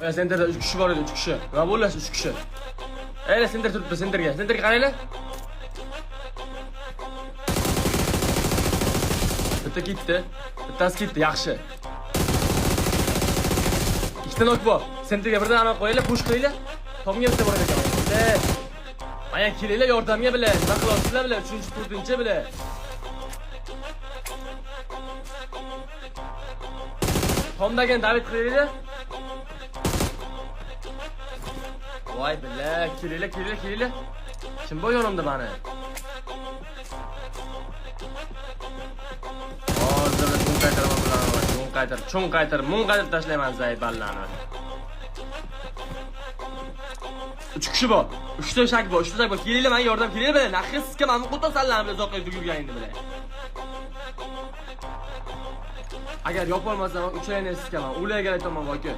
Senterda 3 kishi bor edi, 3 kishi. Nima bo'lasiz 3 kishi? Ayla senter turibdi, senterga. Senterga qaranglar. Bitta ketdi. Bittasi ketdi, yaxshi. Ikkita nok bor. Senterga birdan aniq qo'yinglar, push qilinglar. Tomga bitta bor ekan. Mana kelinglar yordamga bilan, nima qilasizlar bilan, 3-4-chi bilan. Tomdagan David qilinglar. Voy billa, kelinglar. Kim bor yonimda meni? Hozir cho'ng qaytaraman bilan, cho'ng qaytarib tashlayman zayballarni. 3 kishi bor. 3 ta shak bor. Kelinglar, menga yordam kelinglar bilan. Naxir sizga meni qo'tasanlar bilan uzoqqa yurganingizni bilan. Agar yopolmasam, uchayni sizgaman. Ularga aytaman voki.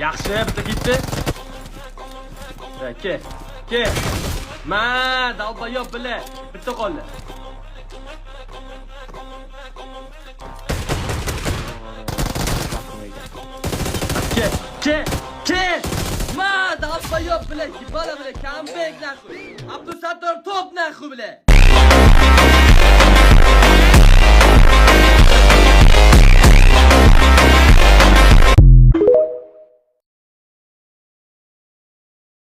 Yaxshi, bitta ketdi. Ke. Ma, dalbayob bila. Bitta qoldi. Ke. Ma, dalbayob bila. Yibala bila, comeback naxu. Abdusattor top naxu bila.